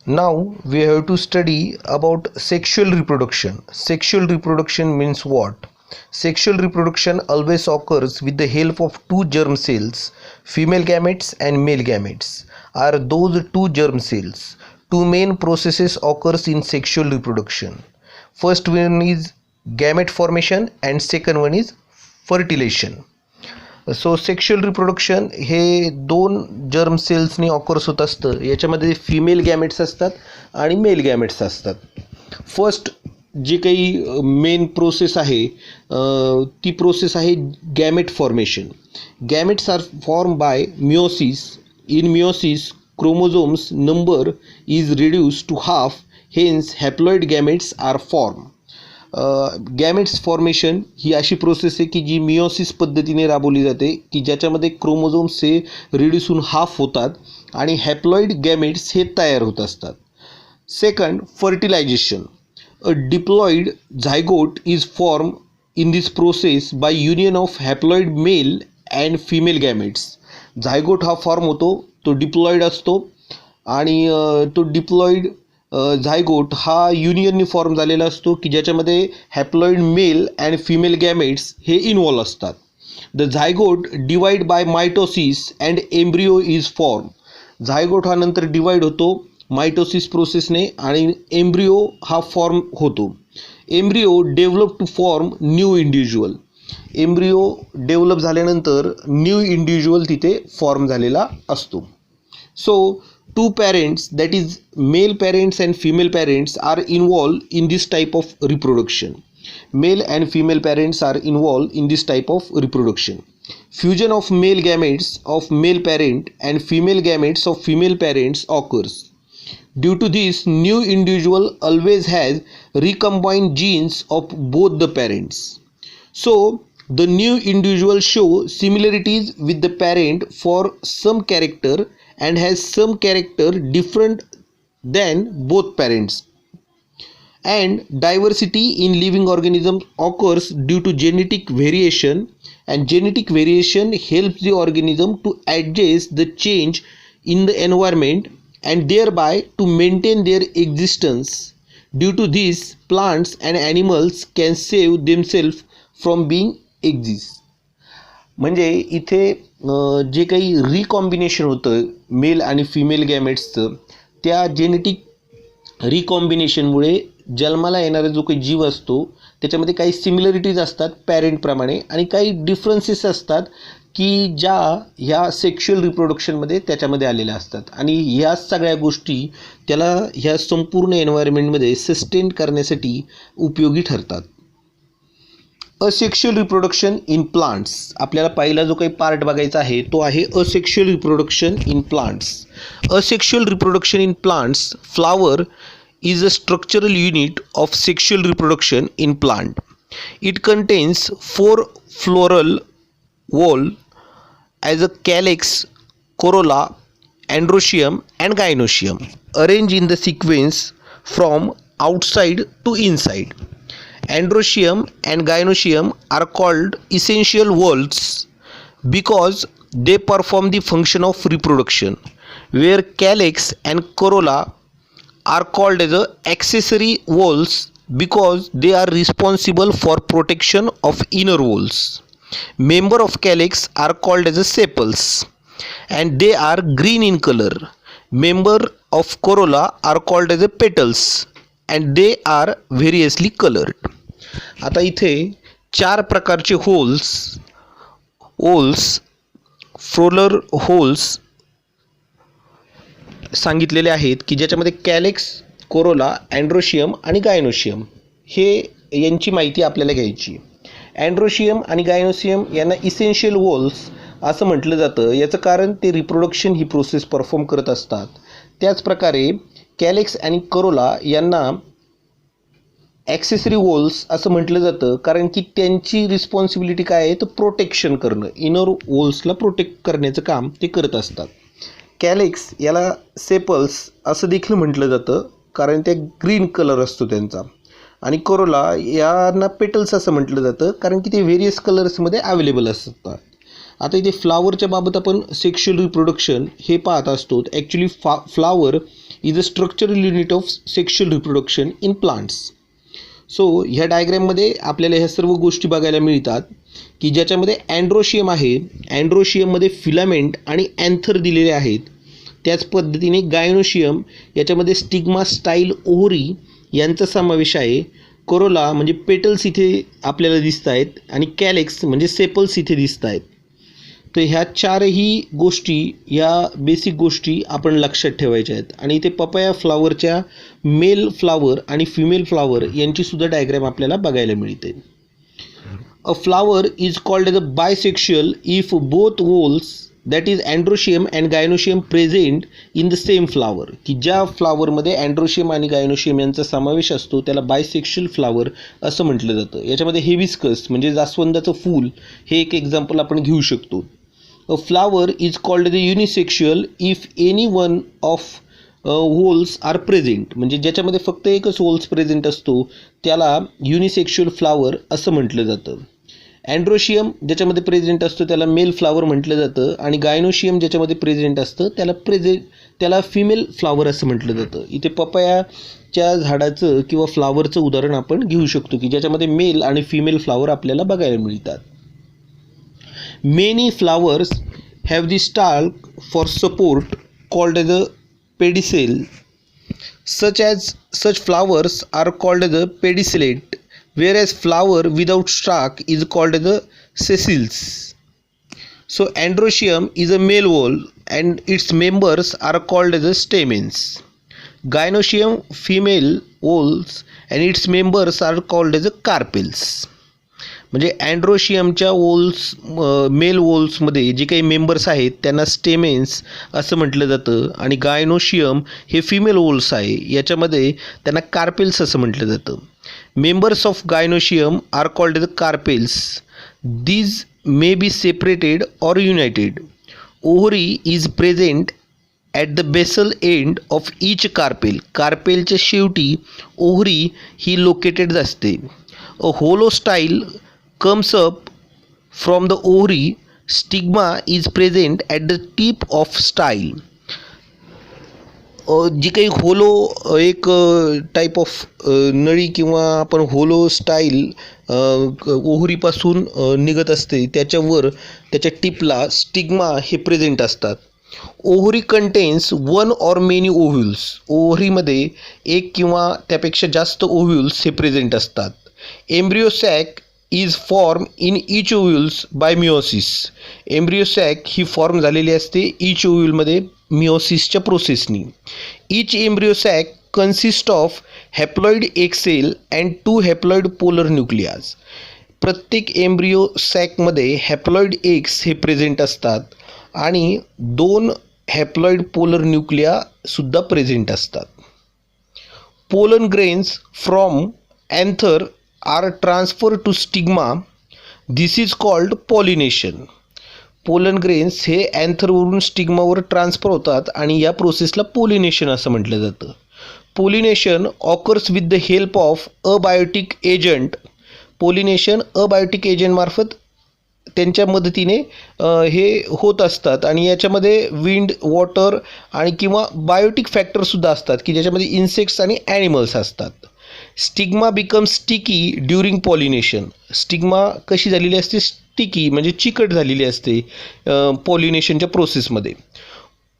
Now we have to study about sexual reproduction. Sexual reproduction means what? Sexual reproduction always occurs with the help of two germ cells. Female gametes and male gametes are those two germ cells. Two main processes occurs in sexual reproduction. First one is gamete formation and second one is fertilization. So sexual reproduction हे दोन germ सेल्सनी occurs होत असतं. याच्यामध्ये female gametes असतात आणि male gametes असतात. First जे काही मेन प्रोसेस आहे ती प्रोसेस आहे gamete formation. Gametes are form by meiosis. In meiosis chromosomes number is reduce to half, hence haploid gametes are form. Gametes formation ही अशी प्रोसेस आहे की जी मिओसिस पद्धतीने राबवली जाते की ज्याच्यामध्ये क्रोमोझोम्स हे रिड्यूस होऊन हाफ होतात आणि हॅप्लॉइड गॅमेट्स हे तयार होत असतात. Second, fertilization. A diploid zygote is form in this process by union of haploid male and female gametes. Zygote हा फॉर्म होतो, तो डिप्लॉइड असतो आणि तो डिप्लॉइड झायगोट हा युनियननी फॉर्म झालेला असतो की ज्याच्यामध्ये haploid male and female gametes हे इन्व्हॉल्व असतात. The zygote divide by mitosis and embryo is form. Zygote हा नंतर डिवाइड होतो मायटोसिस प्रोसेसने आणि एम्ब्रिओ हा फॉर्म होतो. Embryo develop to form new individual. Embryo develop झाल्यानंतर न्यू इंडिव्हिज्युअल तिथे फॉर्म झालेला असतो. So two parents, that is male parents and female parents, are involved in this type of reproduction. Male and female parents are involved in this type of reproduction. Fusion of male gametes of male parent and female gametes of female parents occurs. Due to this, new individual always has recombined genes of both the parents. So the new individual show similarities with the parent for some character and has some character different than both parents. And diversity in living organisms occurs due to genetic variation, and genetic variation helps the organism to adjust the change in the environment and thereby to maintain their existence. Due to this, plants and animals can save themselves from being exist. म्हणजे इथे जे काही recombination होतं mail आणि female गॅमेट्सचं, त्या genetic रिकॉम्बिनेशनमुळे जन्माला येणारा जो काही जीव असतो त्याच्यामध्ये काही सिमिलरिटीज असतात पॅरेंटप्रमाणे आणि काही डिफरन्सेस असतात की ज्या ह्या सेक्शुअल रिप्रोडक्शनमध्ये त्याच्यामध्ये आलेल्या असतात आणि ह्या सगळ्या गोष्टी त्याला ह्या संपूर्ण एन्व्हायरमेंटमध्ये सस्टेन करण्यासाठी उपयोगी ठरतात. Asexual reproduction in plants. आपल्याला पहिला जो काही पार्ट बघायचा आहे तो आहे asexual reproduction in plants. Asexual reproduction in plants. Flower is a structural unit of sexual reproduction in plant. It contains 4 floral whorl as a calyx, corolla, androecium and gynoecium, arranged in the sequence from outside to inside. Androecium and gynoecium are called essential whorls because they perform the function of reproduction, where calyx and corolla are called as accessory whorls because they are responsible for protection of inner whorls. Member of calyx are called as sepals and they are green in color. Member of corolla are called as petals and they are variously colored. आता इथे 4 प्रकारचे holes floral holes सांगितलेले आहेत की ज्याच्यामध्ये कॅलेक्स, Corolla, androecium आणि gynoecium हे यांची माहिती आपल्याला घ्यायची. अँड्रोशियम आणि गायनोशियम यांना इसेन्शियल वॉल्स असं म्हटलं जातं. याचं कारण ते रिप्रोडक्शन ही प्रोसेस परफॉर्म करत असतात. त्याचप्रकारे कॅलेक्स आणि करोला यांना ॲक्सेसरी वॉल्स असं म्हटलं जातं कारण की त्यांची रिस्पॉन्सिबिलिटी काय आहे तर प्रोटेक्शन करणं, इनर वॉल्सला प्रोटेक्ट करण्याचं काम ते करत असतात. कॅलेक्स याला सेपल्स असं देखील म्हटलं जातं कारण ते ग्रीन कलर असतो त्यांचा आणि कोरोला यांना पेटल्स असं म्हटलं जातं कारण की ते व्हेरियस कलर्समध्ये अवेलेबल असतात. आता इथे फ्लावरच्या बाबत आपण सेक्शुअल रिप्रोडक्शन हे पाहत असतो. Actually flower is a structural unit of sexual reproduction in plants. So ह्या डायग्रॅममध्ये आपल्याला ह्या सर्व गोष्टी बघायला मिळतात की ज्याच्यामध्ये अँड्रोशियम आहे, अँड्रोशियममध्ये फिलामेंट आणि अँथर दिलेले आहेत. त्याच पद्धतीने गायनोशियम याच्यामध्ये स्टिग्मा, स्टाईल, ओव्हरी यांचा समावेश आहे. कोरोला म्हणजे पेटल्स इथे आपल्याला दिसत आहेत आणि कॅलेक्स म्हणजे सेपल्स इथे दिसत आहेत. तर ह्या चारही गोष्टी, या बेसिक गोष्टी आपण लक्षात ठेवायच्या आहेत. आणि इथे पपया फ्लावरच्या मेल फ्लावर आणि फिमेल फ्लावर यांचीसुद्धा डायग्रॅम आपल्याला बघायला मिळते. A flower is called as a bisexual if both whorls that is androecium and gynoecium present in the same flower. की ज्या फ्लावरमध्ये अँड्रोशियम आणि गायनोशियम यांचा समावेश असतो त्याला बायसेक्शुअल फ्लावर असं म्हटलं जातं. याच्यामध्ये हिबिस्कस म्हणजे जास्वंदाचं फूल हे एक एक्झाम्पल आपण घेऊ शकतो. A flower is called the unisexual if any one of holes are present. म्हणजे ज्याच्यामध्ये फक्त एकच होल्स प्रेझेंट असतो त्याला युनिसेक्शुअल फ्लावर असं म्हटलं जातं. अँड्रोशियम ज्याच्यामध्ये प्रेझेंट असतो त्याला मेल फ्लावर म्हटलं जातं आणि गायनोशियम ज्याच्यामध्ये प्रेझेंट असतं त्याला फिमेल फ्लावर असं म्हटलं जातं. इथे पपयाच्या झाडाचं किंवा फ्लावरचं उदाहरण आपण घेऊ शकतो की ज्याच्यामध्ये मेल आणि फिमेल फ्लावर आपल्याला बघायला मिळतात. Many flowers have the stalk for support called as a pedicel. Such flowers are called as a pedicellate, whereas flower without stalk is called as a sessile. So Androecium is a male whorl and its members are called as a stamens. Gynoecium female whorls and its members are called as a carpels. म्हणजे अँड्रोशियमच्या mail वोल्समध्ये जे काही members आहेत त्यांना स्टेमेन्स असं म्हटलं जातं आणि gynoecium हे फिमेल वोल्स आहे याच्यामध्ये त्यांना कार्पेल्स असं म्हटलं जातं. Members of gynoecium are called the carpels. These may be separated or united. Ovary is present at the basal end of each carpel. कार्पेलच्या शेवटी ओव्हरी ही लोकेटेड असते. अ होलोस्टाईल comes up from the ovary. Stigma is present at the tip of style. जी काही होलो एक type of नळी किंवा आपण होलो style ओव्हरीपासून निघत असते त्याच्यावर त्याच्या टिपला स्टिग्मा हे प्रेझेंट असतात. Ovary contains one or many ovules. ओव्हरीमध्ये एक किंवा त्यापेक्षा जास्त ओव्ह्युल्स हे प्रेझेंट असतात. Embryo sac is form in each ovules by meiosis. Embryo sac ही फॉर्म झालेली असते इच ओव्ह्युलमध्ये मिओसिसच्या प्रोसेसनी. Each embryo sac consist of haploid egg cell and 2 haploid polar nuclei. प्रत्येक एम्ब्रियो सॅकमध्ये हॅप्लॉइड एग्स हे प्रेझेंट असतात आणि 2 हॅप्लॉइड पोलर न्यूक्लियासुद्धा प्रेझेंट असतात. Pollen grains from anther are transferred to stigma. This is called pollination. Pollen grains हे अँथरवरून स्टिग्मावर transfer होतात आणि या प्रोसेसला पोलिनेशन असं म्हटलं जातं. Pollination occurs with the help of abiotic agent. Pollination abiotic एजंटमार्फत त्यांच्या मदतीने हे होत असतात आणि याच्यामध्ये विंड, वॉटर आणि किंवा बायोटिक फॅक्टरसुद्धा असतात की ज्याच्यामध्ये इन्सेक्ट्स आणि ॲनिमल्स असतात. Stigma become sticky during pollination. Stigma कशी झालेली असते? स्टिकी म्हणजे चिकट झालेली असते पॉलिनेशनच्या प्रोसेसमध्ये.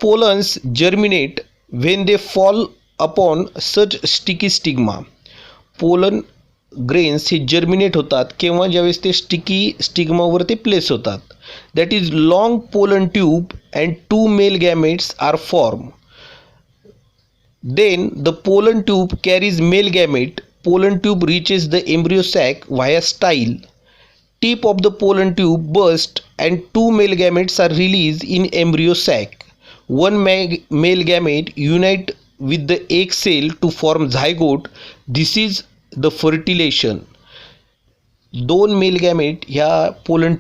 Pollens germinate when they fall upon such sticky stigma. Pollen grains हे जर्मिनेट होतात केव्हा? ज्यावेळेस ते स्टिकी स्टिग्मावर ते प्लेस होतात. That is long pollen tube and 2 male gametes are form. Then the pollen tube carries male gamete. Pollen tube reaches the embryo sac via style. Tip of the pollen tube burst and 2 male gametes are released in embryo sac. One male gamete unite with the egg cell to form zygote. This is the fertilization. 2 mail gamete ह्या pollen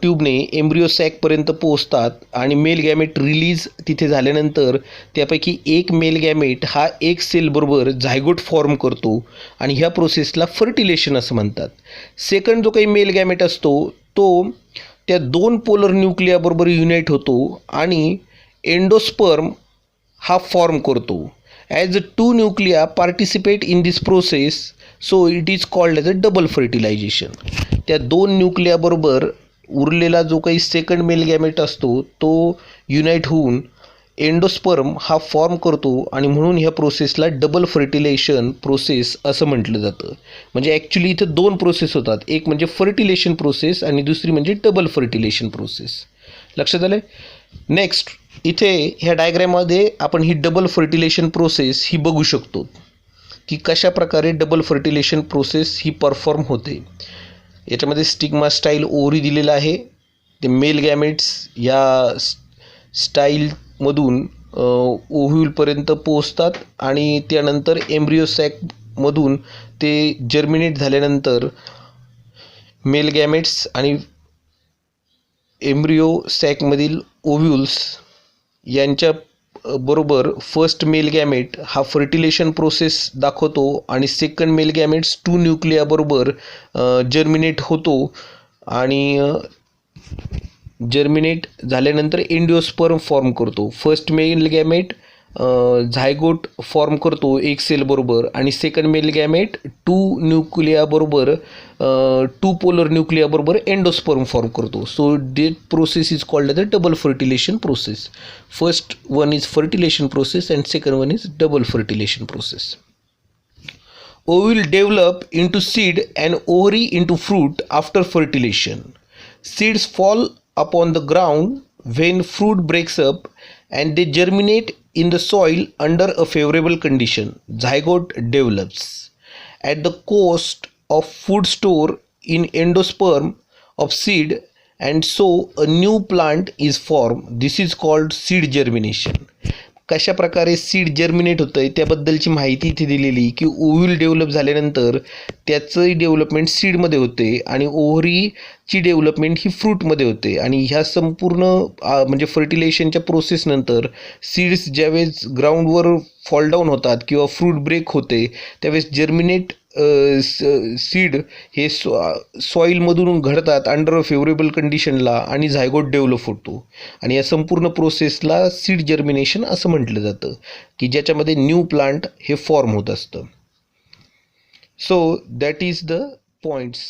ट्यूबने embryo सॅकपर्यंत पोहोचतात आणि mail gamete release तिथे झाल्यानंतर त्यापैकी एक mail gamete हा एक सेलबरोबर zygote form करतो आणि ह्या प्रोसेसला फर्टिलेशन असं म्हणतात. सेकंड जो काही मेल गॅमेट असतो तो त्या 2 पोलर न्यूक्लियाबरोबर युनाईट होतो आणि एंडोस्पर्म हा फॉर्म करतो. As two nuclei participate in this process, so it is called as a double fertilization. त्या दोन न्यूक्लियाबरोबर उरलेला जो काही सेकंड मेल गॅमेट असतो तो युनाईट होऊन एंडोस्पर्म हा फॉर्म करतो आणि म्हणून ह्या प्रोसेसला डबल फर्टिलेशन प्रोसेस असं म्हटलं जातं. म्हणजे ॲक्च्युली इथं दोन प्रोसेस होतात, एक म्हणजे फर्टिलेशन प्रोसेस आणि दुसरी म्हणजे डबल फर्टिलेशन प्रोसेस. लक्षात आलं? नेक्स्ट इथे ह्या डायग्रॅममध्ये आपण ही डबल फर्टिलेशन प्रोसेस ही बघू शकतो की कशा प्रकारे डबल फर्टिलेशन प्रोसेस ही परफॉर्म होते. याच्यामध्ये स्टिग्मा स्टाईल ओव्हरी दिलेला आहे. ते मेल गॅमेट्स या स्टाईलमधून ओव्ह्यूलपर्यंत पोहोचतात आणि त्यानंतर एम्ब्रिओ सॅकमधून ते जर्मिनेट झाल्यानंतर मेल गॅमेट्स आणि एम्ब्रिओ सॅकमधील ओव्ह्यूल्स यांच्या बरोबर फर्स्ट मेल गॅमेट हा फर्टिलेशन प्रोसेस दाखवतो आणि सेकंड मेल गॅमेट्स टू न्यूक्लियाबरोबर जर्मिनेट होतो आणि जर्मिनेट झाल्यानंतर एंडिओस्पर्म फॉर्म करतो. First male gamete zygote form करतो एक सेलबरोबर आणि सेकंड मेल गॅमेट टू न्यूक्लियाबरोबर टू पोलर न्यूक्लियाबरोबर एंडोस्पर्म फॉर्म करतो. So that process is called the double fertilisation process. First one is fertilisation process and second one is double fertilisation process. Ovule develop into seed and ovary into fruit after fertilization. Seeds fall upon the ground when fruit breaks up and they germinate in the soil under a favorable condition. Zygote develops. At the cost of food store in endosperm of seed and so a new plant is formed. This is called seed germination. कशा प्रकारे seed germinate होतं आहे त्याबद्दलची माहिती इथे दिलेली की ovule develop झाल्यानंतर त्याचंही डेव्हलपमेंट सीडमध्ये होते आणि ओव्हरीची डेव्हलपमेंट ही फ्रूटमध्ये होते आणि ह्या संपूर्ण म्हणजे फर्टिलेशनच्या प्रोसेसनंतर सीड्स ज्यावेळेस ग्राउंडवर फॉल डाऊन होतात किंवा फ्रूट ब्रेक होते त्यावेळेस जर्मिनेट सीड हे सॉईलमधून घडतात अंडर अ फेवरेबल कंडिशनला आणि झायगोट डेव्हलप होतो आणि या संपूर्ण प्रोसेसला सीड जर्मिनेशन असं म्हटलं जातं की ज्याच्यामध्ये न्यू प्लांट हे फॉर्म होत असतं. So that is the points.